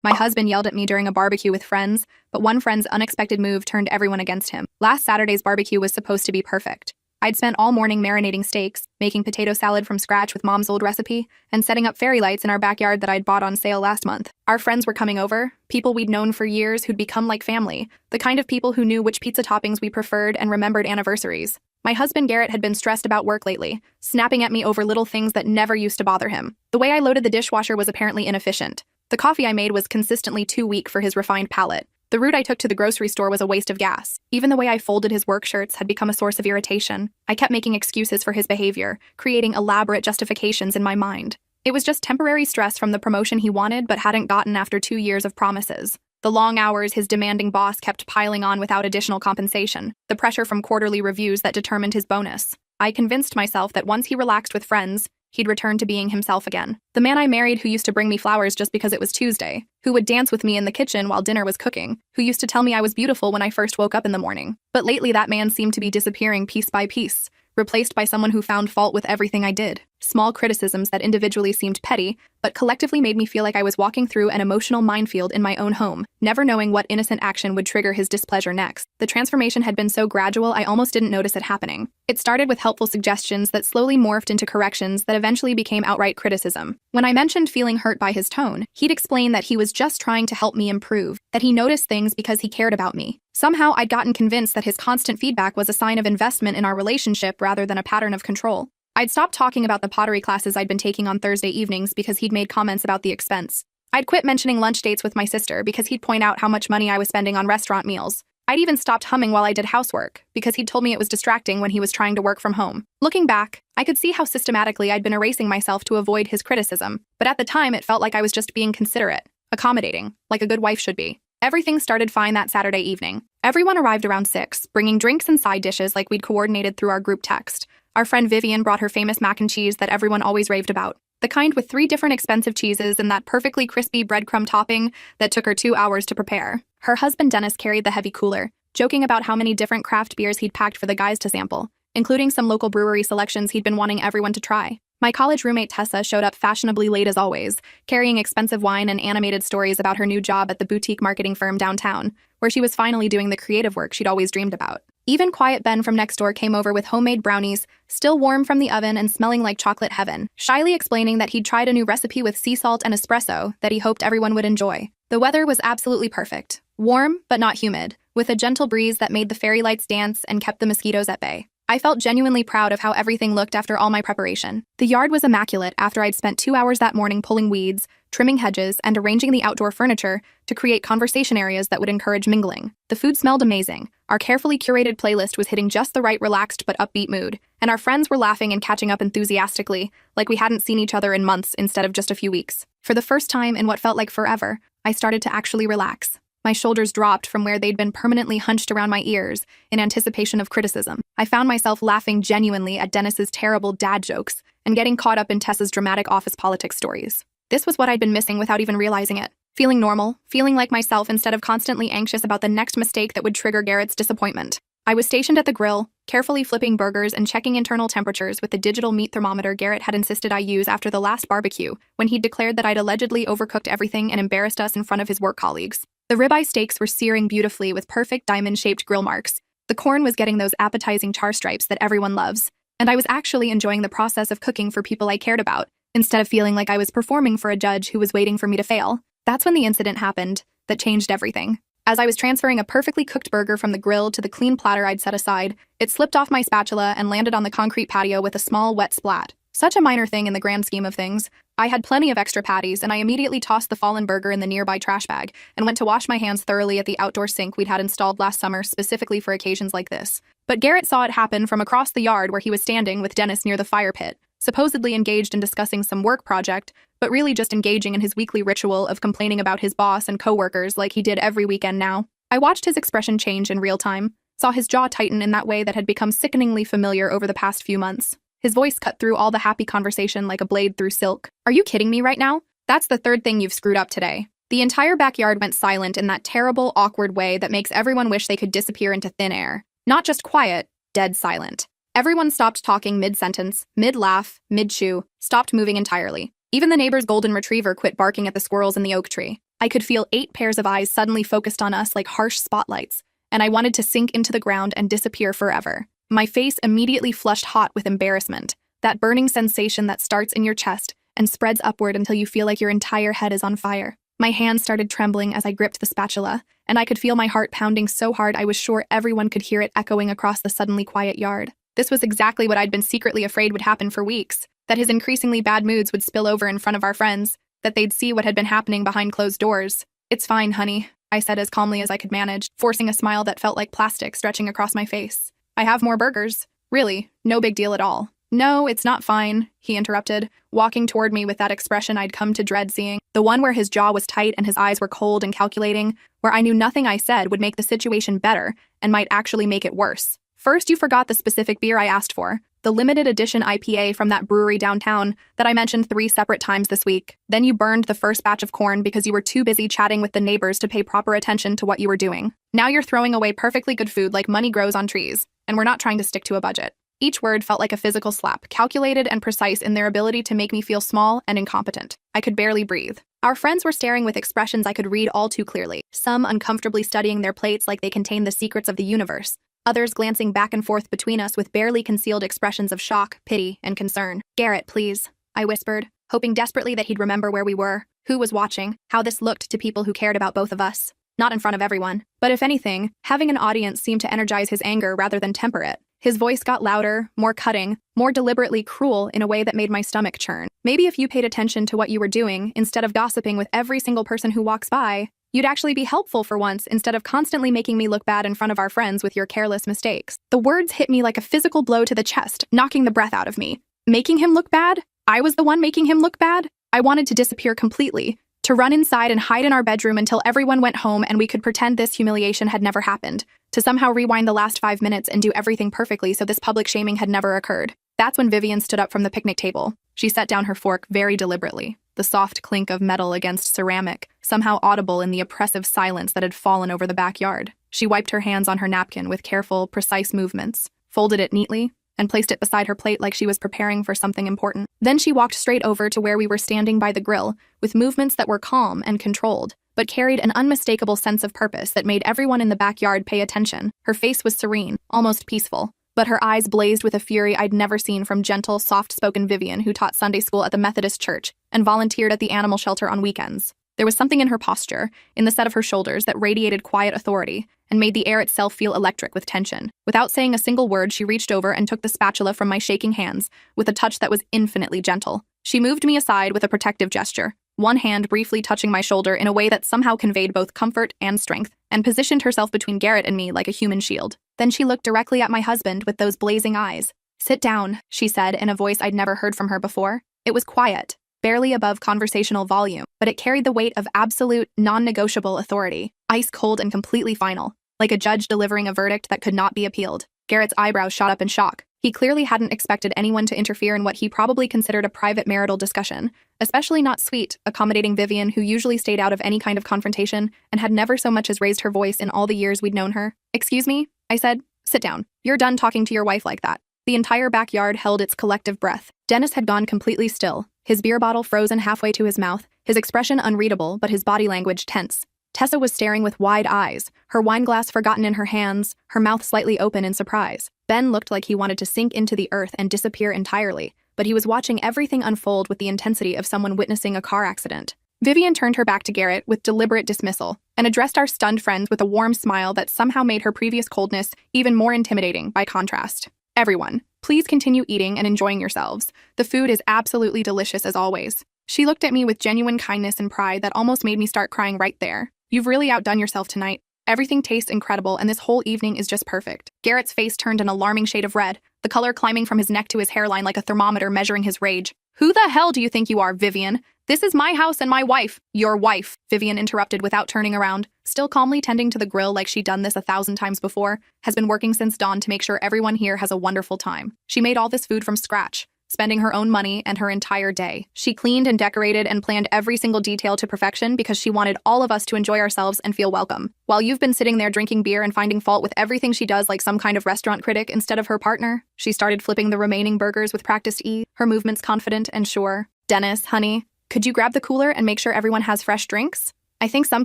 My husband yelled at me during a barbecue with friends, but one friend's unexpected move turned everyone against him. Last Saturday's barbecue was supposed to be perfect. I'd spent all morning marinating steaks, making potato salad from scratch with Mom's old recipe, and setting up fairy lights in our backyard that I'd bought on sale last month. Our friends were coming over, people we'd known for years who'd become like family, the kind of people who knew which pizza toppings we preferred and remembered anniversaries. My husband Garrett had been stressed about work lately, snapping at me over little things that never used to bother him. The way I loaded the dishwasher was apparently inefficient. The coffee I made was consistently too weak for his refined palate. The route I took to the grocery store was a waste of gas. Even the way I folded his work shirts had become a source of irritation. I kept making excuses for his behavior, creating elaborate justifications in my mind. It was just temporary stress from the promotion he wanted but hadn't gotten after 2 years of promises. The long hours his demanding boss kept piling on without additional compensation. The pressure from quarterly reviews that determined his bonus. I convinced myself that once he relaxed with friends, he'd return to being himself again. The man I married who used to bring me flowers just because it was Tuesday, who would dance with me in the kitchen while dinner was cooking, who used to tell me I was beautiful when I first woke up in the morning. But lately that man seemed to be disappearing piece by piece, replaced by someone who found fault with everything I did. Small criticisms that individually seemed petty, but collectively made me feel like I was walking through an emotional minefield in my own home, never knowing what innocent action would trigger his displeasure next. The transformation had been so gradual I almost didn't notice it happening. It started with helpful suggestions that slowly morphed into corrections that eventually became outright criticism. When I mentioned feeling hurt by his tone, he'd explain that he was just trying to help me improve, that he noticed things because he cared about me. Somehow I'd gotten convinced that his constant feedback was a sign of investment in our relationship rather than a pattern of control. I'd stopped talking about the pottery classes I'd been taking on Thursday evenings because he'd made comments about the expense. I'd quit mentioning lunch dates with my sister because he'd point out how much money I was spending on restaurant meals. I'd even stopped humming while I did housework because he'd told me it was distracting when he was trying to work from home. Looking back, I could see how systematically I'd been erasing myself to avoid his criticism, but at the time it felt like I was just being considerate, accommodating, like a good wife should be. Everything started fine that Saturday evening. Everyone arrived around 6, bringing drinks and side dishes like we'd coordinated through our group text. Our friend Vivian brought her famous mac and cheese that everyone always raved about. The kind with 3 different expensive cheeses and that perfectly crispy breadcrumb topping that took her 2 hours to prepare. Her husband Dennis carried the heavy cooler, joking about how many different craft beers he'd packed for the guys to sample, including some local brewery selections he'd been wanting everyone to try. My college roommate Tessa showed up fashionably late as always, carrying expensive wine and animated stories about her new job at the boutique marketing firm downtown, where she was finally doing the creative work she'd always dreamed about. Even quiet Ben from next door came over with homemade brownies, still warm from the oven and smelling like chocolate heaven, shyly explaining that he'd tried a new recipe with sea salt and espresso that he hoped everyone would enjoy. The weather was absolutely perfect. Warm, but not humid, with a gentle breeze that made the fairy lights dance and kept the mosquitoes at bay. I felt genuinely proud of how everything looked after all my preparation. The yard was immaculate after I'd spent 2 hours that morning pulling weeds, trimming hedges, and arranging the outdoor furniture to create conversation areas that would encourage mingling. The food smelled amazing. Our carefully curated playlist was hitting just the right relaxed but upbeat mood, and our friends were laughing and catching up enthusiastically, like we hadn't seen each other in months instead of just a few weeks. For the first time in what felt like forever, I started to actually relax. My shoulders dropped from where they'd been permanently hunched around my ears in anticipation of criticism. I found myself laughing genuinely at Dennis's terrible dad jokes and getting caught up in Tessa's dramatic office politics stories. This was what I'd been missing without even realizing it. Feeling normal, feeling like myself instead of constantly anxious about the next mistake that would trigger Garrett's disappointment. I was stationed at the grill, carefully flipping burgers and checking internal temperatures with the digital meat thermometer Garrett had insisted I use after the last barbecue, when he'd declared that I'd allegedly overcooked everything and embarrassed us in front of his work colleagues. The ribeye steaks were searing beautifully with perfect diamond-shaped grill marks. The corn was getting those appetizing char stripes that everyone loves, and I was actually enjoying the process of cooking for people I cared about, instead of feeling like I was performing for a judge who was waiting for me to fail. That's when the incident happened that changed everything. As I was transferring a perfectly cooked burger from the grill to the clean platter I'd set aside, it slipped off my spatula and landed on the concrete patio with a small, wet splat. Such a minor thing in the grand scheme of things. I had plenty of extra patties, and I immediately tossed the fallen burger in the nearby trash bag and went to wash my hands thoroughly at the outdoor sink we'd had installed last summer specifically for occasions like this. But Garrett saw it happen from across the yard where he was standing with Dennis near the fire pit, supposedly engaged in discussing some work project, but really just engaging in his weekly ritual of complaining about his boss and coworkers like he did every weekend now. I watched his expression change in real time, saw his jaw tighten in that way that had become sickeningly familiar over the past few months. His voice cut through all the happy conversation like a blade through silk. Are you kidding me right now? That's the 3rd thing you've screwed up today. The entire backyard went silent in that terrible, awkward way that makes everyone wish they could disappear into thin air. Not just quiet, dead silent. Everyone stopped talking mid-sentence, mid-laugh, mid-chew, stopped moving entirely. Even the neighbor's golden retriever quit barking at the squirrels in the oak tree. I could feel 8 pairs of eyes suddenly focused on us like harsh spotlights, and I wanted to sink into the ground and disappear forever. My face immediately flushed hot with embarrassment, that burning sensation that starts in your chest and spreads upward until you feel like your entire head is on fire. My hands started trembling as I gripped the spatula, and I could feel my heart pounding so hard I was sure everyone could hear it echoing across the suddenly quiet yard. This was exactly what I'd been secretly afraid would happen for weeks, that his increasingly bad moods would spill over in front of our friends, that they'd see what had been happening behind closed doors. "It's fine, honey," I said as calmly as I could manage, forcing a smile that felt like plastic stretching across my face. "I have more burgers. Really, no big deal at all." "No, it's not fine," he interrupted, walking toward me with that expression I'd come to dread seeing, the one where his jaw was tight and his eyes were cold and calculating, where I knew nothing I said would make the situation better and might actually make it worse. "First, you forgot the specific beer I asked for, the limited edition IPA from that brewery downtown that I mentioned 3 separate times this week. Then you burned the first batch of corn because you were too busy chatting with the neighbors to pay proper attention to what you were doing. Now you're throwing away perfectly good food like money grows on trees, and we're not trying to stick to a budget." Each word felt like a physical slap, calculated and precise in their ability to make me feel small and incompetent. I could barely breathe. Our friends were staring with expressions I could read all too clearly, some uncomfortably studying their plates like they contained the secrets of the universe, others glancing back and forth between us with barely concealed expressions of shock, pity, and concern. "Garrett, please," I whispered, hoping desperately that he'd remember where we were, who was watching, how this looked to people who cared about both of us. Not in front of everyone, but if anything, having an audience seemed to energize his anger rather than temper it. His voice got louder, more cutting, more deliberately cruel in a way that made my stomach churn. "Maybe if you paid attention to what you were doing, instead of gossiping with every single person who walks by, you'd actually be helpful for once instead of constantly making me look bad in front of our friends with your careless mistakes." The words hit me like a physical blow to the chest, knocking the breath out of me. Making him look bad? I was the one making him look bad? I wanted to disappear completely, to run inside and hide in our bedroom until everyone went home and we could pretend this humiliation had never happened, to somehow rewind the last 5 minutes and do everything perfectly so this public shaming had never occurred. That's when Vivian stood up from the picnic table. She set down her fork very deliberately, the soft clink of metal against ceramic, somehow audible in the oppressive silence that had fallen over the backyard. She wiped her hands on her napkin with careful, precise movements, folded it neatly, and placed it beside her plate like she was preparing for something important. Then she walked straight over to where we were standing by the grill, with movements that were calm and controlled, but carried an unmistakable sense of purpose that made everyone in the backyard pay attention. Her face was serene, almost peaceful, but her eyes blazed with a fury I'd never seen from gentle, soft-spoken Vivian who taught Sunday school at the Methodist church and volunteered at the animal shelter on weekends. There was something in her posture, in the set of her shoulders, that radiated quiet authority and made the air itself feel electric with tension. Without saying a single word, she reached over and took the spatula from my shaking hands with a touch that was infinitely gentle. She moved me aside with a protective gesture, one hand briefly touching my shoulder in a way that somehow conveyed both comfort and strength, and positioned herself between Garrett and me like a human shield. Then she looked directly at my husband with those blazing eyes. "Sit down," she said in a voice I'd never heard from her before. It was quiet, barely above conversational volume, but it carried the weight of absolute, non-negotiable authority, ice-cold and completely final, like a judge delivering a verdict that could not be appealed. Garrett's eyebrows shot up in shock. He clearly hadn't expected anyone to interfere in what he probably considered a private marital discussion, especially not sweet, accommodating Vivian, who usually stayed out of any kind of confrontation and had never so much as raised her voice in all the years we'd known her. "Excuse me?" I said. "Sit down. You're done talking to your wife like that." The entire backyard held its collective breath. Dennis had gone completely still, his beer bottle frozen halfway to his mouth, his expression unreadable but his body language tense. Tessa was staring with wide eyes, her wineglass forgotten in her hands, her mouth slightly open in surprise. Ben looked like he wanted to sink into the earth and disappear entirely, but he was watching everything unfold with the intensity of someone witnessing a car accident. Vivian turned her back to Garrett with deliberate dismissal and addressed our stunned friends with a warm smile that somehow made her previous coldness even more intimidating by contrast. "Everyone, please continue eating and enjoying yourselves. The food is absolutely delicious as always." She looked at me with genuine kindness and pride that almost made me start crying right there. "You've really outdone yourself tonight. Everything tastes incredible, and this whole evening is just perfect." Garrett's face turned an alarming shade of red, the color climbing from his neck to his hairline like a thermometer measuring his rage. "Who the hell do you think you are, Vivian? This is my house and my wife." "Your wife," Vivian interrupted without turning around, still calmly tending to the grill like she'd done this 1,000 times before, "has been working since dawn to make sure everyone here has a wonderful time. She made all this food from scratch, spending her own money and her entire day. She cleaned and decorated and planned every single detail to perfection because she wanted all of us to enjoy ourselves and feel welcome. While you've been sitting there drinking beer and finding fault with everything she does like some kind of restaurant critic instead of her partner." She started flipping the remaining burgers with practiced ease, her movements confident and sure. "Dennis, honey, could you grab the cooler and make sure everyone has fresh drinks?" I think some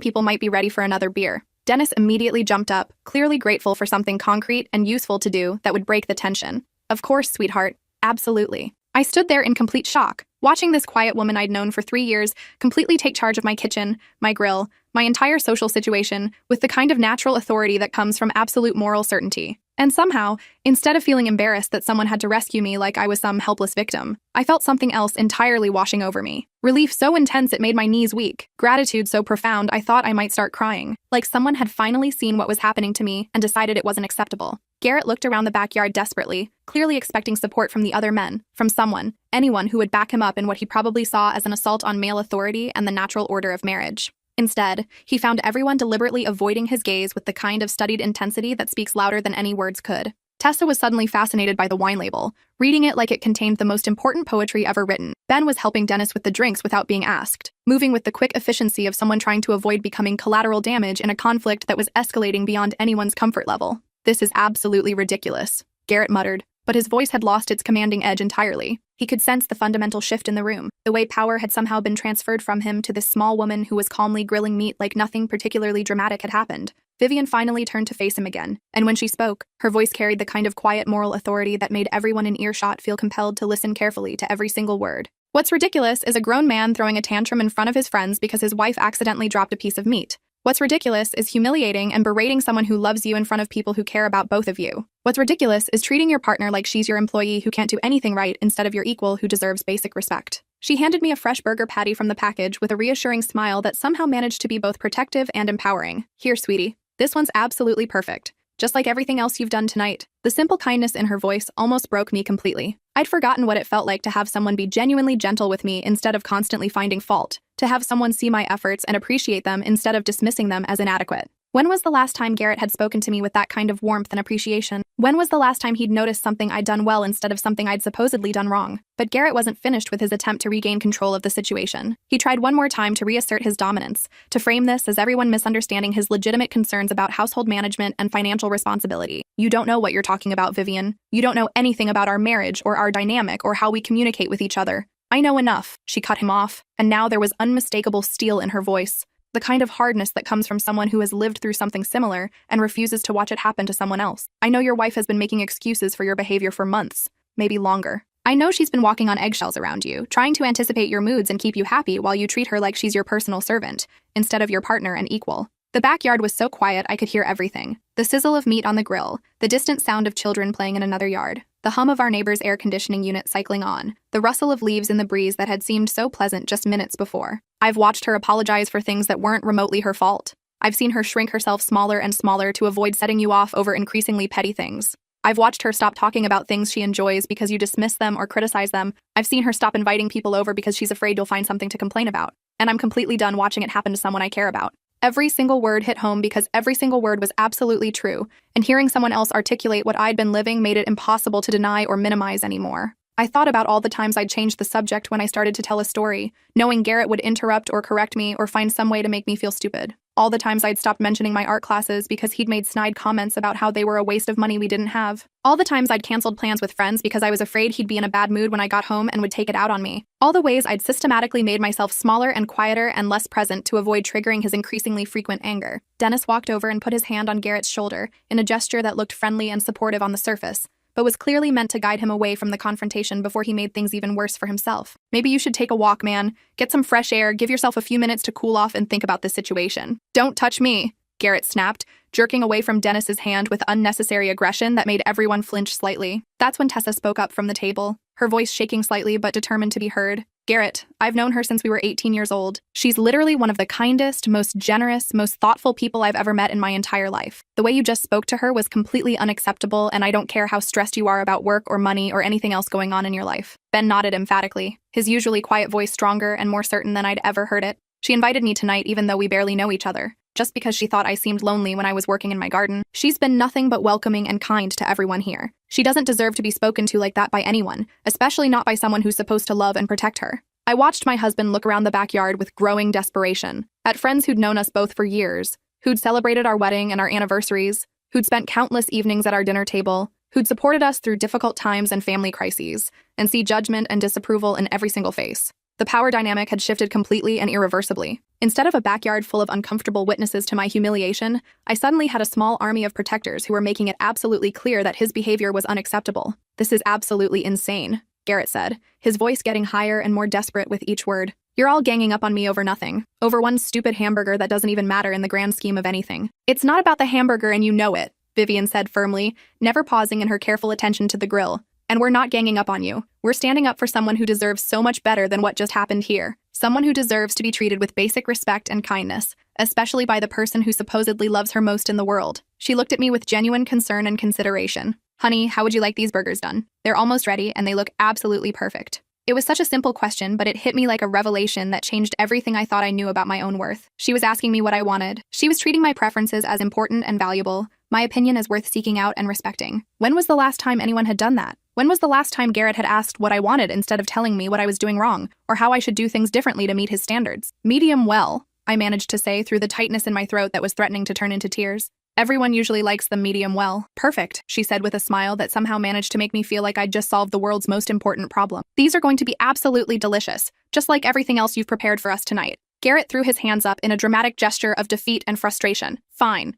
people might be ready for another beer. Dennis immediately jumped up, clearly grateful for something concrete and useful to do that would break the tension. Of course, sweetheart. Absolutely. I stood there in complete shock, watching this quiet woman I'd known for 3 years completely take charge of my kitchen, my grill, my entire social situation with the kind of natural authority that comes from absolute moral certainty. And somehow, instead of feeling embarrassed that someone had to rescue me like I was some helpless victim, I felt something else entirely washing over me. Relief so intense it made my knees weak. Gratitude so profound I thought I might start crying, like someone had finally seen what was happening to me and decided it wasn't acceptable. Garrett looked around the backyard desperately, clearly expecting support from the other men, from someone, anyone who would back him up in what he probably saw as an assault on male authority and the natural order of marriage. Instead, he found everyone deliberately avoiding his gaze with the kind of studied intensity that speaks louder than any words could. Tessa was suddenly fascinated by the wine label, reading it like it contained the most important poetry ever written. Ben was helping Dennis with the drinks without being asked, moving with the quick efficiency of someone trying to avoid becoming collateral damage in a conflict that was escalating beyond anyone's comfort level. "This is absolutely ridiculous," Garrett muttered, but his voice had lost its commanding edge entirely. He could sense the fundamental shift in the room, the way power had somehow been transferred from him to this small woman who was calmly grilling meat like nothing particularly dramatic had happened. Vivian finally turned to face him again, and when she spoke, her voice carried the kind of quiet moral authority that made everyone in earshot feel compelled to listen carefully to every single word. "What's ridiculous is a grown man throwing a tantrum in front of his friends because his wife accidentally dropped a piece of meat. What's ridiculous is humiliating and berating someone who loves you in front of people who care about both of you. What's ridiculous is treating your partner like she's your employee who can't do anything right instead of your equal who deserves basic respect." She handed me a fresh burger patty from the package with a reassuring smile that somehow managed to be both protective and empowering. "Here, sweetie. This one's absolutely perfect. Just like everything else you've done tonight." The simple kindness in her voice almost broke me completely. I'd forgotten what it felt like to have someone be genuinely gentle with me instead of constantly finding fault, to have someone see my efforts and appreciate them instead of dismissing them as inadequate. When was the last time Garrett had spoken to me with that kind of warmth and appreciation? When was the last time he'd noticed something I'd done well instead of something I'd supposedly done wrong? But Garrett wasn't finished with his attempt to regain control of the situation. He tried one more time to reassert his dominance, to frame this as everyone misunderstanding his legitimate concerns about household management and financial responsibility. "You don't know what you're talking about, Vivian. You don't know anything about our marriage or our dynamic or how we communicate with each other." "I know enough," she cut him off, and now there was unmistakable steel in her voice. The kind of hardness that comes from someone who has lived through something similar and refuses to watch it happen to someone else. "I know your wife has been making excuses for your behavior for months, maybe longer. I know she's been walking on eggshells around you, trying to anticipate your moods and keep you happy while you treat her like she's your personal servant, instead of your partner and equal." The backyard was so quiet I could hear everything. The sizzle of meat on the grill, the distant sound of children playing in another yard, the hum of our neighbor's air conditioning unit cycling on, the rustle of leaves in the breeze that had seemed so pleasant just minutes before. I've watched her apologize for things that weren't remotely her fault. I've seen her shrink herself smaller and smaller to avoid setting you off over increasingly petty things. I've watched her stop talking about things she enjoys because you dismiss them or criticize them. I've seen her stop inviting people over because she's afraid you'll find something to complain about. And I'm completely done watching it happen to someone I care about. Every single word hit home because every single word was absolutely true, and hearing someone else articulate what I'd been living made it impossible to deny or minimize anymore. I thought about all the times I'd changed the subject when I started to tell a story, knowing Garrett would interrupt or correct me or find some way to make me feel stupid. All the times I'd stopped mentioning my art classes because he'd made snide comments about how they were a waste of money we didn't have. All the times I'd canceled plans with friends because I was afraid he'd be in a bad mood when I got home and would take it out on me. All the ways I'd systematically made myself smaller and quieter and less present to avoid triggering his increasingly frequent anger. Dennis walked over and put his hand on Garrett's shoulder in a gesture that looked friendly and supportive on the surface, but was clearly meant to guide him away from the confrontation before he made things even worse for himself. "Maybe you should take a walk, man. Get some fresh air, give yourself a few minutes to cool off and think about this situation." "Don't touch me," Garrett snapped, jerking away from Dennis's hand with unnecessary aggression that made everyone flinch slightly. That's when Tessa spoke up from the table, her voice shaking slightly but determined to be heard. "Garrett, I've known her since we were 18 years old. She's literally one of the kindest, most generous, most thoughtful people I've ever met in my entire life. The way you just spoke to her was completely unacceptable, and I don't care how stressed you are about work or money or anything else going on in your life." Ben nodded emphatically, his usually quiet voice stronger and more certain than I'd ever heard it. "She invited me tonight even though we barely know each other, just because she thought I seemed lonely when I was working in my garden. She's been nothing but welcoming and kind to everyone here. She doesn't deserve to be spoken to like that by anyone, especially not by someone who's supposed to love and protect her." I watched my husband look around the backyard with growing desperation, at friends who'd known us both for years, who'd celebrated our wedding and our anniversaries, who'd spent countless evenings at our dinner table, who'd supported us through difficult times and family crises, and see judgment and disapproval in every single face. The power dynamic had shifted completely and irreversibly. Instead of a backyard full of uncomfortable witnesses to my humiliation, I suddenly had a small army of protectors who were making it absolutely clear that his behavior was unacceptable. "This is absolutely insane," Garrett said, his voice getting higher and more desperate with each word. "You're all ganging up on me over nothing, over one stupid hamburger that doesn't even matter in the grand scheme of anything." "It's not about the hamburger and you know it," Vivian said firmly, never pausing in her careful attention to the grill. "And we're not ganging up on you. We're standing up for someone who deserves so much better than what just happened here. Someone who deserves to be treated with basic respect and kindness, especially by the person who supposedly loves her most in the world." She looked at me with genuine concern and consideration. "Honey, how would you like these burgers done? They're almost ready and they look absolutely perfect." It was such a simple question, but it hit me like a revelation that changed everything I thought I knew about my own worth. She was asking me what I wanted. She was treating my preferences as important and valuable, my opinion as worth seeking out and respecting. When was the last time anyone had done that? When was the last time Garrett had asked what I wanted instead of telling me what I was doing wrong, or how I should do things differently to meet his standards? "Medium well," I managed to say through the tightness in my throat that was threatening to turn into tears. "Everyone usually likes them medium well." "Perfect," she said with a smile that somehow managed to make me feel like I'd just solved the world's most important problem. "These are going to be absolutely delicious, just like everything else you've prepared for us tonight." Garrett threw his hands up in a dramatic gesture of defeat and frustration. Fine.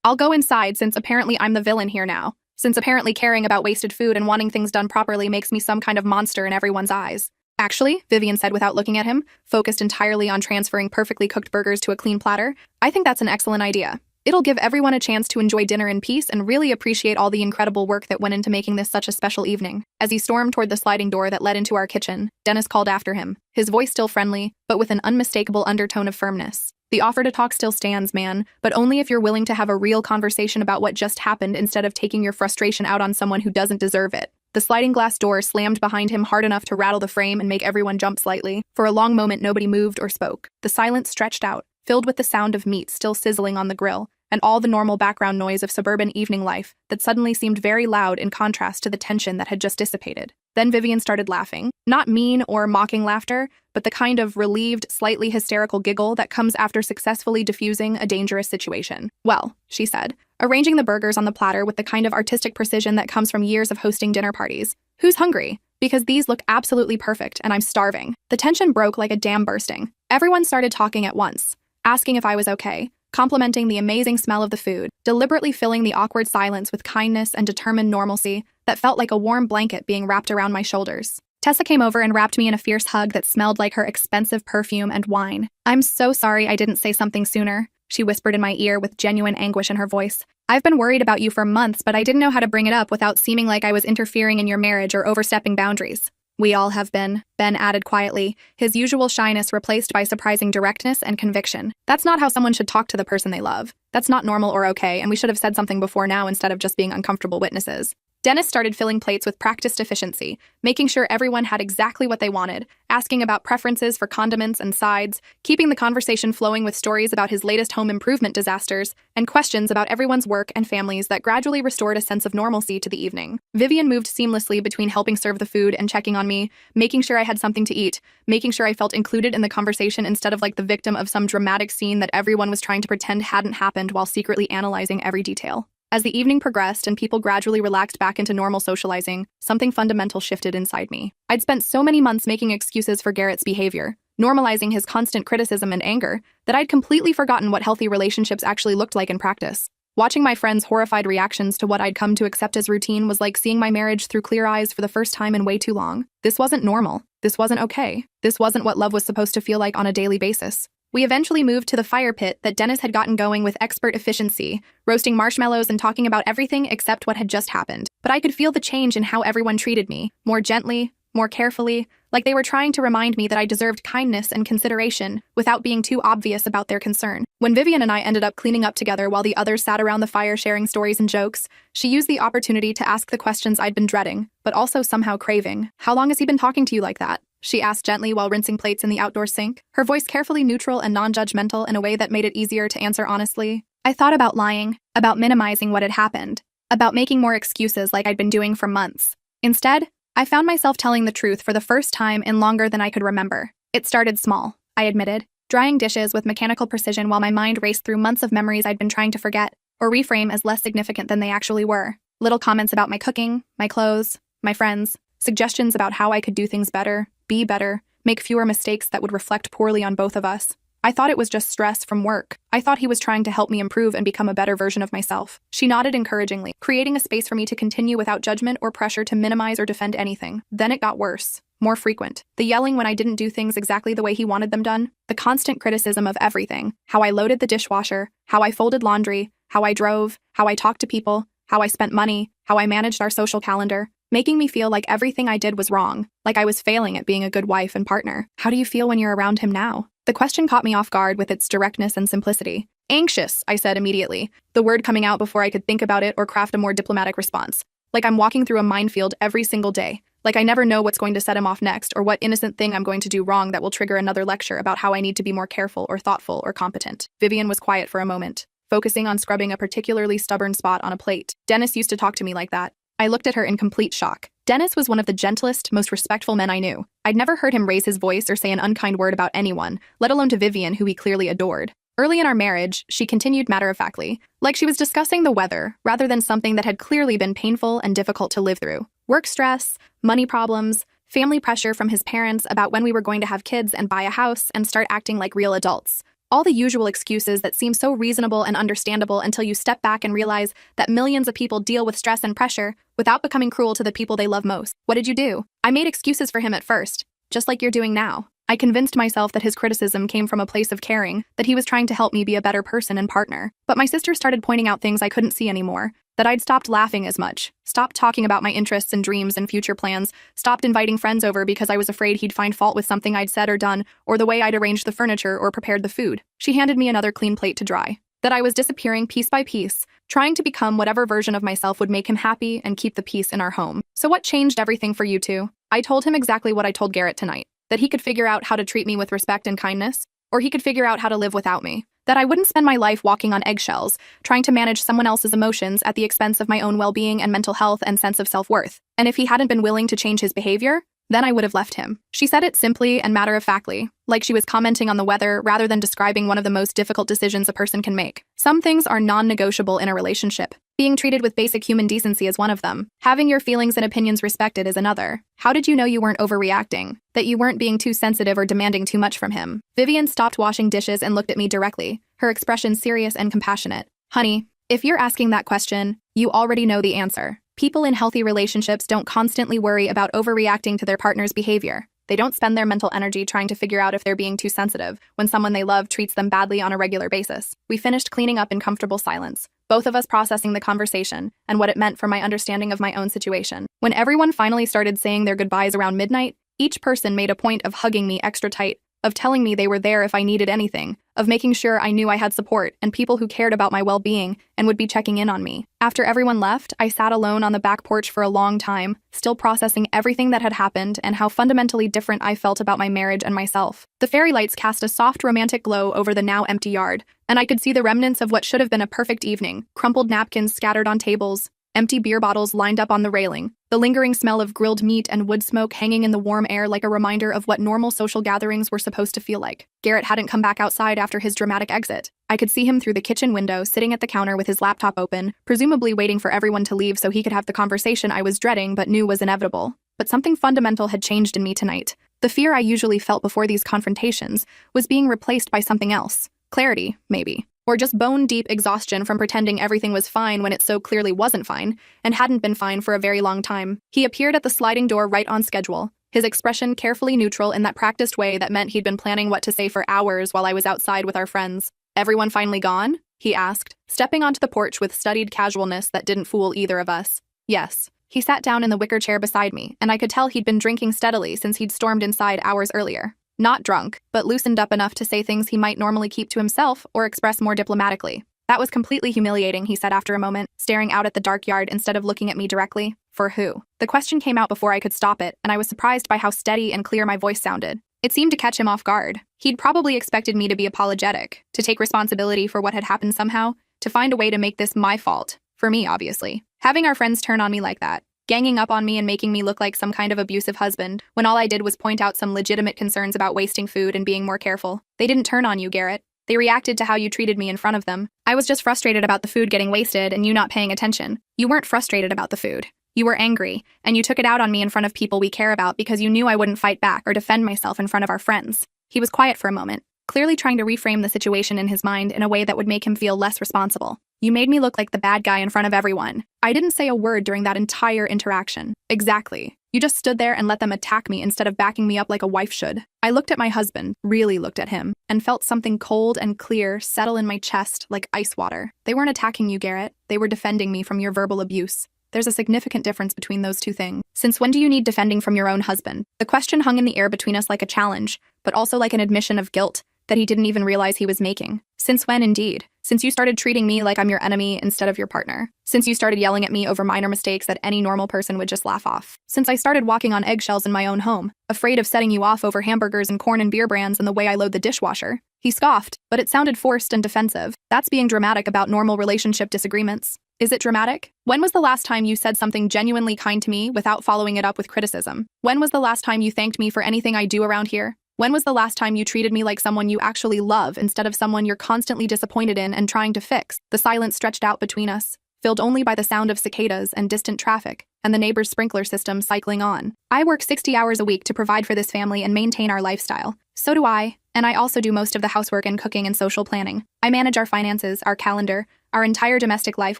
I'll go inside since apparently I'm the villain here now. Since apparently caring about wasted food and wanting things done properly makes me some kind of monster in everyone's eyes." "Actually," Vivian said without looking at him, focused entirely on transferring perfectly cooked burgers to a clean platter, "I think that's an excellent idea. It'll give everyone a chance to enjoy dinner in peace and really appreciate all the incredible work that went into making this such a special evening." As he stormed toward the sliding door that led into our kitchen, Dennis called after him, his voice still friendly, but with an unmistakable undertone of firmness. "The offer to talk still stands, man, but only if you're willing to have a real conversation about what just happened instead of taking your frustration out on someone who doesn't deserve it." The sliding glass door slammed behind him hard enough to rattle the frame and make everyone jump slightly. For a long moment, nobody moved or spoke. The silence stretched out, filled with the sound of meat still sizzling on the grill, and all the normal background noise of suburban evening life that suddenly seemed very loud in contrast to the tension that had just dissipated. Then Vivian started laughing. Not mean or mocking laughter, but the kind of relieved, slightly hysterical giggle that comes after successfully diffusing a dangerous situation. "Well," she said, arranging the burgers on the platter with the kind of artistic precision that comes from years of hosting dinner parties. "Who's hungry? Because these look absolutely perfect, and I'm starving." The tension broke like a dam bursting. Everyone started talking at once, asking if I was okay, complimenting the amazing smell of the food, deliberately filling the awkward silence with kindness and determined normalcy that felt like a warm blanket being wrapped around my shoulders. Tessa came over and wrapped me in a fierce hug that smelled like her expensive perfume and wine. "I'm so sorry I didn't say something sooner," she whispered in my ear with genuine anguish in her voice. "I've been worried about you for months, but I didn't know how to bring it up without seeming like I was interfering in your marriage or overstepping boundaries." "We all have been," Ben added quietly, his usual shyness replaced by surprising directness and conviction. "That's not how someone should talk to the person they love. That's not normal or okay, and we should have said something before now instead of just being uncomfortable witnesses." Dennis started filling plates with practiced efficiency, making sure everyone had exactly what they wanted, asking about preferences for condiments and sides, keeping the conversation flowing with stories about his latest home improvement disasters, and questions about everyone's work and families that gradually restored a sense of normalcy to the evening. Vivian moved seamlessly between helping serve the food and checking on me, making sure I had something to eat, making sure I felt included in the conversation instead of like the victim of some dramatic scene that everyone was trying to pretend hadn't happened while secretly analyzing every detail. As the evening progressed and people gradually relaxed back into normal socializing, something fundamental shifted inside me. I'd spent so many months making excuses for Garrett's behavior, normalizing his constant criticism and anger, that I'd completely forgotten what healthy relationships actually looked like in practice. Watching my friends' horrified reactions to what I'd come to accept as routine was like seeing my marriage through clear eyes for the first time in way too long. This wasn't normal. This wasn't okay. This wasn't what love was supposed to feel like on a daily basis. We eventually moved to the fire pit that Dennis had gotten going with expert efficiency, roasting marshmallows and talking about everything except what had just happened. But I could feel the change in how everyone treated me, more gently, more carefully, like they were trying to remind me that I deserved kindness and consideration without being too obvious about their concern. When Vivian and I ended up cleaning up together while the others sat around the fire sharing stories and jokes, she used the opportunity to ask the questions I'd been dreading, but also somehow craving. "How long has he been talking to you like that?" she asked gently while rinsing plates in the outdoor sink, her voice carefully neutral and non-judgmental in a way that made it easier to answer honestly. I thought about lying, about minimizing what had happened, about making more excuses like I'd been doing for months. Instead, I found myself telling the truth for the first time in longer than I could remember. It started small, I admitted, drying dishes with mechanical precision while my mind raced through months of memories I'd been trying to forget, or reframe as less significant than they actually were. Little comments about my cooking, my clothes, my friends, suggestions about how I could do things better, be better, make fewer mistakes that would reflect poorly on both of us. I thought it was just stress from work. I thought he was trying to help me improve and become a better version of myself. She nodded encouragingly, creating a space for me to continue without judgment or pressure to minimize or defend anything. Then it got worse. More frequent. The yelling when I didn't do things exactly the way he wanted them done. The constant criticism of everything. How I loaded the dishwasher. How I folded laundry. How I drove. How I talked to people. How I spent money. How I managed our social calendar. Making me feel like everything I did was wrong. Like I was failing at being a good wife and partner. How do you feel when you're around him now? The question caught me off guard with its directness and simplicity. Anxious, I said immediately, the word coming out before I could think about it or craft a more diplomatic response. Like I'm walking through a minefield every single day. Like I never know what's going to set him off next or what innocent thing I'm going to do wrong that will trigger another lecture about how I need to be more careful or thoughtful or competent. Vivian was quiet for a moment, focusing on scrubbing a particularly stubborn spot on a plate. Dennis used to talk to me like that. I looked at her in complete shock. Dennis was one of the gentlest, most respectful men I knew. I'd never heard him raise his voice or say an unkind word about anyone, let alone to Vivian, who he clearly adored. Early in our marriage, she continued matter-of-factly, like she was discussing the weather rather than something that had clearly been painful and difficult to live through. Work stress, money problems, family pressure from his parents about when we were going to have kids and buy a house and start acting like real adults. All the usual excuses that seem so reasonable and understandable until you step back and realize that millions of people deal with stress and pressure without becoming cruel to the people they love most. What did you do? I made excuses for him at first, just like you're doing now. I convinced myself that his criticism came from a place of caring, that he was trying to help me be a better person and partner. But my sister started pointing out things I couldn't see anymore, that I'd stopped laughing as much, stopped talking about my interests and dreams and future plans, stopped inviting friends over because I was afraid he'd find fault with something I'd said or done, or the way I'd arranged the furniture or prepared the food. She handed me another clean plate to dry. That I was disappearing piece by piece, trying to become whatever version of myself would make him happy and keep the peace in our home. So what changed everything for you two? I told him exactly what I told Garrett tonight, that he could figure out how to treat me with respect and kindness, or he could figure out how to live without me. That I wouldn't spend my life walking on eggshells, trying to manage someone else's emotions at the expense of my own well-being and mental health and sense of self-worth. And if he hadn't been willing to change his behavior, then I would have left him. She said it simply and matter-of-factly, like she was commenting on the weather rather than describing one of the most difficult decisions a person can make. Some things are non-negotiable in a relationship. Being treated with basic human decency is one of them. Having your feelings and opinions respected is another. How did you know you weren't overreacting? That you weren't being too sensitive or demanding too much from him? Vivian stopped washing dishes and looked at me directly, her expression serious and compassionate. Honey, if you're asking that question, you already know the answer. People in healthy relationships don't constantly worry about overreacting to their partner's behavior. They don't spend their mental energy trying to figure out if they're being too sensitive when someone they love treats them badly on a regular basis. We finished cleaning up in comfortable silence, both of us processing the conversation and what it meant for my understanding of my own situation. When everyone finally started saying their goodbyes around midnight, each person made a point of hugging me extra tight, of telling me they were there if I needed anything, of making sure I knew I had support and people who cared about my well-being and would be checking in on me. After everyone left, I sat alone on the back porch for a long time, still processing everything that had happened and how fundamentally different I felt about my marriage and myself. The fairy lights cast a soft romantic glow over the now empty yard, and I could see the remnants of what should have been a perfect evening, crumpled napkins scattered on tables, empty beer bottles lined up on the railing, the lingering smell of grilled meat and wood smoke hanging in the warm air like a reminder of what normal social gatherings were supposed to feel like. Garrett hadn't come back outside after his dramatic exit. I could see him through the kitchen window, sitting at the counter with his laptop open, presumably waiting for everyone to leave so he could have the conversation I was dreading but knew was inevitable. But something fundamental had changed in me tonight. The fear I usually felt before these confrontations was being replaced by something else. Clarity, maybe. Or just bone-deep exhaustion from pretending everything was fine when it so clearly wasn't fine, and hadn't been fine for a very long time. He appeared at the sliding door right on schedule, his expression carefully neutral in that practiced way that meant he'd been planning what to say for hours while I was outside with our friends. "Everyone finally gone?" he asked, stepping onto the porch with studied casualness that didn't fool either of us. Yes. He sat down in the wicker chair beside me, and I could tell he'd been drinking steadily since he'd stormed inside hours earlier. Not drunk, but loosened up enough to say things he might normally keep to himself or express more diplomatically. "That was completely humiliating," he said after a moment, staring out at the dark yard instead of looking at me directly. "For who?" The question came out before I could stop it, and I was surprised by how steady and clear my voice sounded. It seemed to catch him off guard. He'd probably expected me to be apologetic, to take responsibility for what had happened somehow, to find a way to make this my fault. For me, obviously. Having our friends turn on me like that, ganging up on me and making me look like some kind of abusive husband, when all I did was point out some legitimate concerns about wasting food and being more careful. They didn't turn on you, Garrett. They reacted to how you treated me in front of them. I was just frustrated about the food getting wasted and you not paying attention. You weren't frustrated about the food. You were angry, and you took it out on me in front of people we care about because you knew I wouldn't fight back or defend myself in front of our friends. He was quiet for a moment, clearly trying to reframe the situation in his mind in a way that would make him feel less responsible. You made me look like the bad guy in front of everyone. I didn't say a word during that entire interaction. Exactly. You just stood there and let them attack me instead of backing me up like a wife should. I looked at my husband, really looked at him, and felt something cold and clear settle in my chest like ice water. They weren't attacking you, Garrett. They were defending me from your verbal abuse. There's a significant difference between those two things. Since when do you need defending from your own husband? The question hung in the air between us like a challenge, but also like an admission of guilt that he didn't even realize he was making. Since when, indeed? Since you started treating me like I'm your enemy instead of your partner. Since you started yelling at me over minor mistakes that any normal person would just laugh off. Since I started walking on eggshells in my own home, afraid of setting you off over hamburgers and corn and beer brands and the way I load the dishwasher. He scoffed, but it sounded forced and defensive. That's being dramatic about normal relationship disagreements. Is it dramatic? When was the last time you said something genuinely kind to me without following it up with criticism? When was the last time you thanked me for anything I do around here? When was the last time you treated me like someone you actually love instead of someone you're constantly disappointed in and trying to fix? The silence stretched out between us, filled only by the sound of cicadas and distant traffic, and the neighbor's sprinkler system cycling on. I work 60 hours a week to provide for this family and maintain our lifestyle. So do I, and I also do most of the housework and cooking and social planning. I manage our finances, our calendar, our entire domestic life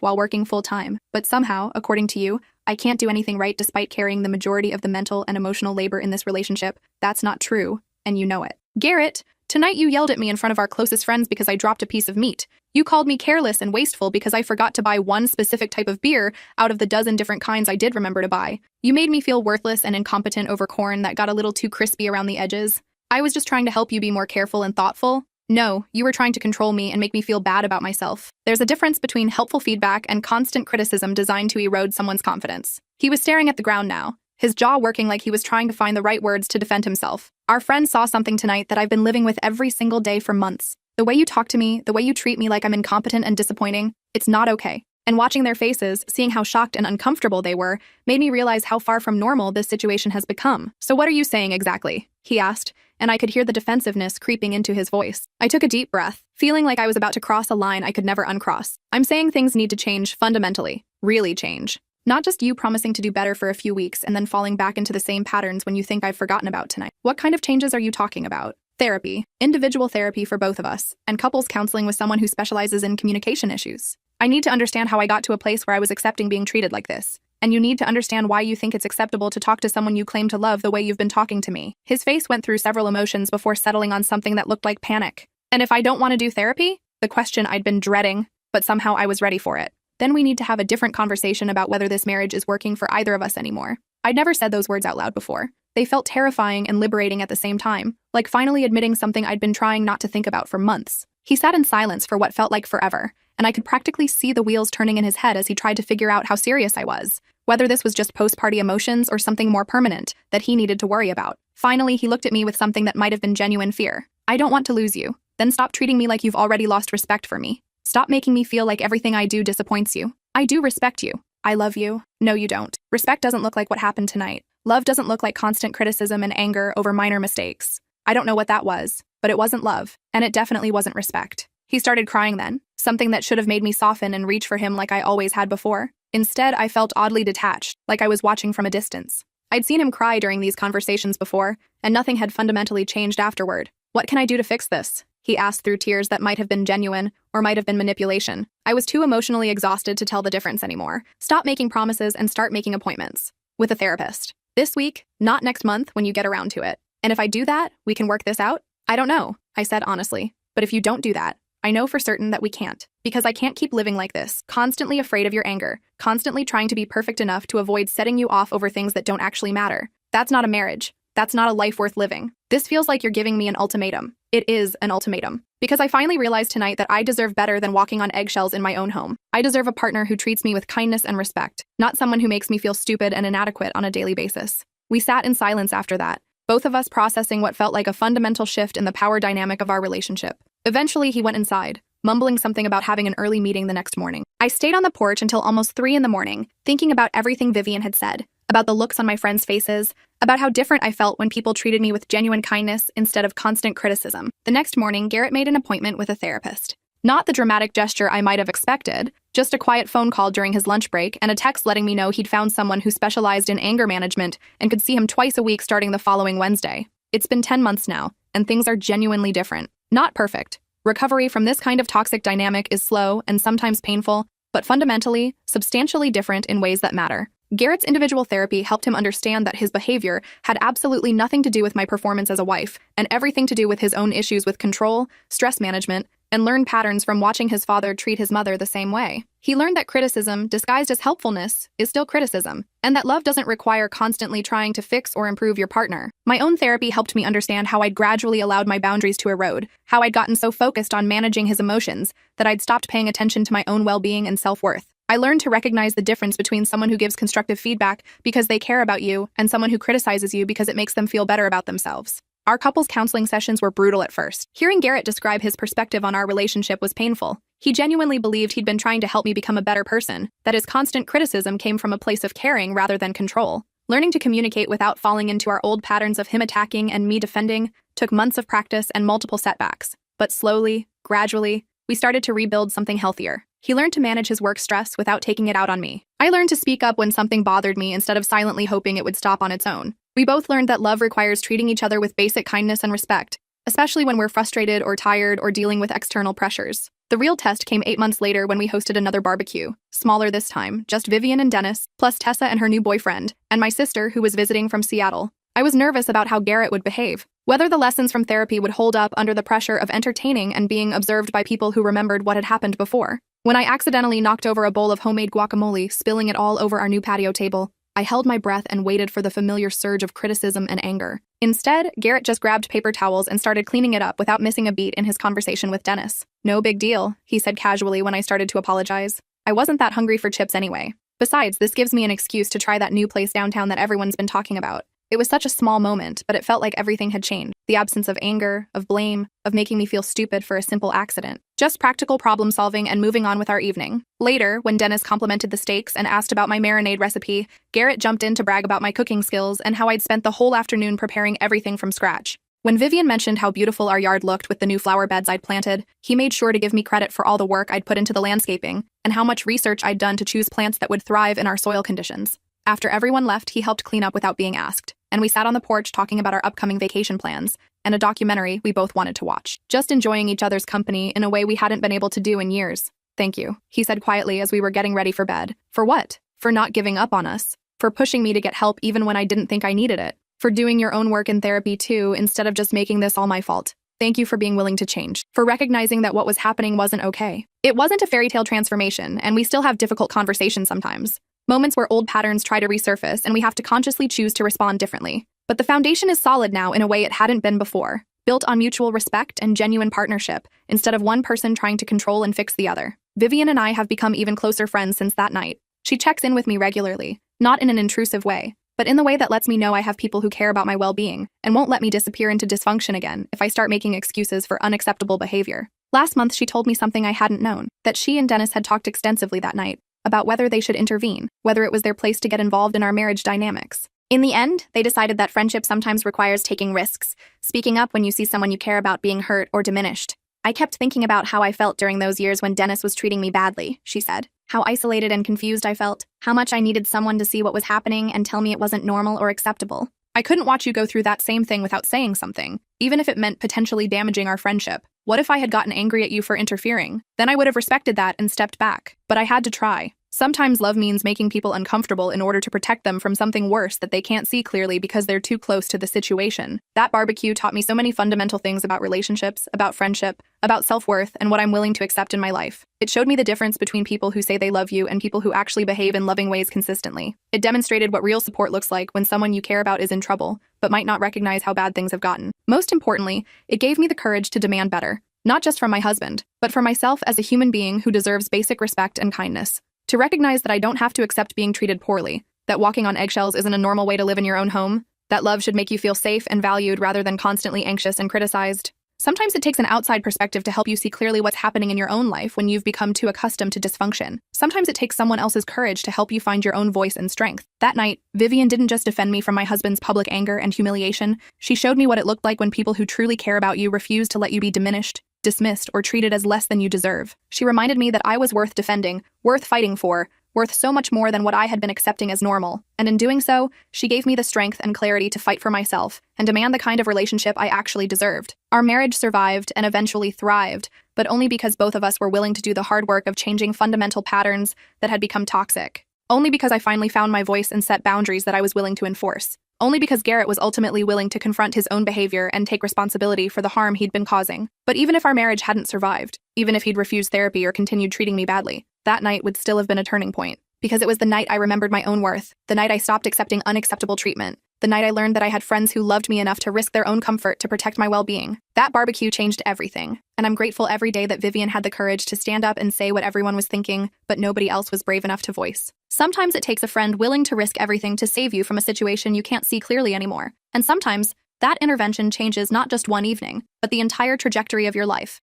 while working full-time. But somehow, according to you, I can't do anything right despite carrying the majority of the mental and emotional labor in this relationship. That's not true, and you know it. Garrett, tonight you yelled at me in front of our closest friends because I dropped a piece of meat. You called me careless and wasteful because I forgot to buy one specific type of beer out of the dozen different kinds I did remember to buy. You made me feel worthless and incompetent over corn that got a little too crispy around the edges. I was just trying to help you be more careful and thoughtful. No, you were trying to control me and make me feel bad about myself. There's a difference between helpful feedback and constant criticism designed to erode someone's confidence. He was staring at the ground now, his jaw working like he was trying to find the right words to defend himself. Our friend saw something tonight that I've been living with every single day for months. The way you talk to me, the way you treat me like I'm incompetent and disappointing, it's not okay. And watching their faces, seeing how shocked and uncomfortable they were, made me realize how far from normal this situation has become. So what are you saying exactly? He asked, and I could hear the defensiveness creeping into his voice. I took a deep breath, feeling like I was about to cross a line I could never uncross. I'm saying things need to change fundamentally, really change. Not just you promising to do better for a few weeks and then falling back into the same patterns when you think I've forgotten about tonight. What kind of changes are you talking about? Therapy, individual therapy for both of us, and couples counseling with someone who specializes in communication issues. I need to understand how I got to a place where I was accepting being treated like this. And you need to understand why you think it's acceptable to talk to someone you claim to love the way you've been talking to me. His face went through several emotions before settling on something that looked like panic. And if I don't want to do therapy? The question I'd been dreading, but somehow I was ready for it. Then we need to have a different conversation about whether this marriage is working for either of us anymore. I'd never said those words out loud before. They felt terrifying and liberating at the same time, like finally admitting something I'd been trying not to think about for months. He sat in silence for what felt like forever, and I could practically see the wheels turning in his head as he tried to figure out how serious I was, whether this was just post-party emotions or something more permanent that he needed to worry about. Finally, he looked at me with something that might have been genuine fear. I don't want to lose you. Then stop treating me like you've already lost respect for me. Stop making me feel like everything I do disappoints you. I do respect you. I love you. No, you don't. Respect doesn't look like what happened tonight. Love doesn't look like constant criticism and anger over minor mistakes. I don't know what that was, but it wasn't love, and it definitely wasn't respect. He started crying then, something that should have made me soften and reach for him like I always had before. Instead, I felt oddly detached, like I was watching from a distance. I'd seen him cry during these conversations before, and nothing had fundamentally changed afterward. What can I do to fix this? He asked through tears that might have been genuine or might have been manipulation. I was too emotionally exhausted to tell the difference anymore. Stop making promises and start making appointments. With a therapist. This week, not next month when you get around to it. And if I do that, we can work this out? I don't know, I said honestly. But if you don't do that, I know for certain that we can't. Because I can't keep living like this, constantly afraid of your anger, constantly trying to be perfect enough to avoid setting you off over things that don't actually matter. That's not a marriage. That's not a life worth living. This feels like you're giving me an ultimatum. It is an ultimatum. Because I finally realized tonight that I deserve better than walking on eggshells in my own home. I deserve a partner who treats me with kindness and respect, not someone who makes me feel stupid and inadequate on a daily basis. We sat in silence after that, both of us processing what felt like a fundamental shift in the power dynamic of our relationship. Eventually, he went inside, mumbling something about having an early meeting the next morning. I stayed on the porch until almost 3 a.m, thinking about everything Vivian had said, about the looks on my friends' faces, about how different I felt when people treated me with genuine kindness instead of constant criticism. The next morning, Garrett made an appointment with a therapist. Not the dramatic gesture I might have expected, just a quiet phone call during his lunch break and a text letting me know he'd found someone who specialized in anger management and could see him twice a week starting the following Wednesday. It's been 10 months now, and things are genuinely different. Not perfect. Recovery from this kind of toxic dynamic is slow and sometimes painful, but fundamentally, substantially different in ways that matter. Garrett's individual therapy helped him understand that his behavior had absolutely nothing to do with my performance as a wife, and everything to do with his own issues with control, stress management, and learned patterns from watching his father treat his mother the same way. He learned that criticism, disguised as helpfulness, is still criticism, and that love doesn't require constantly trying to fix or improve your partner. My own therapy helped me understand how I'd gradually allowed my boundaries to erode, how I'd gotten so focused on managing his emotions that I'd stopped paying attention to my own well-being and self-worth. I learned to recognize the difference between someone who gives constructive feedback because they care about you and someone who criticizes you because it makes them feel better about themselves. Our couples counseling sessions were brutal at first. Hearing Garrett describe his perspective on our relationship was painful. He genuinely believed he'd been trying to help me become a better person, that his constant criticism came from a place of caring rather than control. Learning to communicate without falling into our old patterns of him attacking and me defending took months of practice and multiple setbacks. But slowly, gradually, we started to rebuild something healthier. He learned to manage his work stress without taking it out on me. I learned to speak up when something bothered me instead of silently hoping it would stop on its own. We both learned that love requires treating each other with basic kindness and respect, especially when we're frustrated or tired or dealing with external pressures. The real test came 8 months later when we hosted another barbecue. Smaller this time, just Vivian and Dennis, plus Tessa and her new boyfriend, and my sister who was visiting from Seattle. I was nervous about how Garrett would behave, whether the lessons from therapy would hold up under the pressure of entertaining and being observed by people who remembered what had happened before. When I accidentally knocked over a bowl of homemade guacamole, spilling it all over our new patio table, I held my breath and waited for the familiar surge of criticism and anger. Instead, Garrett just grabbed paper towels and started cleaning it up without missing a beat in his conversation with Dennis. "No big deal," he said casually when I started to apologize. I wasn't that hungry for chips anyway. Besides, this gives me an excuse to try that new place downtown that everyone's been talking about. It was such a small moment, but it felt like everything had changed. The absence of anger, of blame, of making me feel stupid for a simple accident. Just practical problem solving and moving on with our evening. Later, when Dennis complimented the steaks and asked about my marinade recipe, Garrett jumped in to brag about my cooking skills and how I'd spent the whole afternoon preparing everything from scratch. When Vivian mentioned how beautiful our yard looked with the new flower beds I'd planted, he made sure to give me credit for all the work I'd put into the landscaping and how much research I'd done to choose plants that would thrive in our soil conditions. After everyone left, he helped clean up without being asked, and we sat on the porch talking about our upcoming vacation plans and a documentary we both wanted to watch, just enjoying each other's company in a way we hadn't been able to do in years. "Thank you," he said quietly as we were getting ready for bed. "For what? For not giving up on us. For pushing me to get help even when I didn't think I needed it. For doing your own work in therapy too, instead of just making this all my fault. Thank you for being willing to change. For recognizing that what was happening wasn't okay. It wasn't a fairy tale transformation, and we still have difficult conversations sometimes. Moments where old patterns try to resurface and we have to consciously choose to respond differently. But the foundation is solid now in a way it hadn't been before, built on mutual respect and genuine partnership, instead of one person trying to control and fix the other. Vivian and I have become even closer friends since that night. She checks in with me regularly, not in an intrusive way, but in the way that lets me know I have people who care about my well-being and won't let me disappear into dysfunction again if I start making excuses for unacceptable behavior. Last month, she told me something I hadn't known, that she and Dennis had talked extensively that night about whether they should intervene, whether it was their place to get involved in our marriage dynamics. In the end, they decided that friendship sometimes requires taking risks, speaking up when you see someone you care about being hurt or diminished. "I kept thinking about how I felt during those years when Dennis was treating me badly," she said. "How isolated and confused I felt. How much I needed someone to see what was happening and tell me it wasn't normal or acceptable. I couldn't watch you go through that same thing without saying something, even if it meant potentially damaging our friendship. What if I had gotten angry at you for interfering? Then I would have respected that and stepped back. But I had to try. Sometimes love means making people uncomfortable in order to protect them from something worse that they can't see clearly because they're too close to the situation." That barbecue taught me so many fundamental things about relationships, about friendship, about self-worth, and what I'm willing to accept in my life. It showed me the difference between people who say they love you and people who actually behave in loving ways consistently. It demonstrated what real support looks like when someone you care about is in trouble, but might not recognize how bad things have gotten. Most importantly, it gave me the courage to demand better, not just from my husband, but for myself as a human being who deserves basic respect and kindness. To recognize that I don't have to accept being treated poorly, that walking on eggshells isn't a normal way to live in your own home, that love should make you feel safe and valued rather than constantly anxious and criticized. Sometimes it takes an outside perspective to help you see clearly what's happening in your own life when you've become too accustomed to dysfunction. Sometimes it takes someone else's courage to help you find your own voice and strength. That night, Vivian didn't just defend me from my husband's public anger and humiliation, she showed me what it looked like when people who truly care about you refuse to let you be diminished, dismissed, or treated as less than you deserve. She reminded me that I was worth defending, worth fighting for, worth so much more than what I had been accepting as normal. And in doing so, she gave me the strength and clarity to fight for myself and demand the kind of relationship I actually deserved. Our marriage survived and eventually thrived, but only because both of us were willing to do the hard work of changing fundamental patterns that had become toxic. Only because I finally found my voice and set boundaries that I was willing to enforce. Only because Garrett was ultimately willing to confront his own behavior and take responsibility for the harm he'd been causing. But even if our marriage hadn't survived, even if he'd refused therapy or continued treating me badly, that night would still have been a turning point. Because it was the night I remembered my own worth, the night I stopped accepting unacceptable treatment, the night I learned that I had friends who loved me enough to risk their own comfort to protect my well-being. That barbecue changed everything, and I'm grateful every day that Vivian had the courage to stand up and say what everyone was thinking, but nobody else was brave enough to voice. Sometimes it takes a friend willing to risk everything to save you from a situation you can't see clearly anymore. And sometimes that intervention changes not just one evening, but the entire trajectory of your life.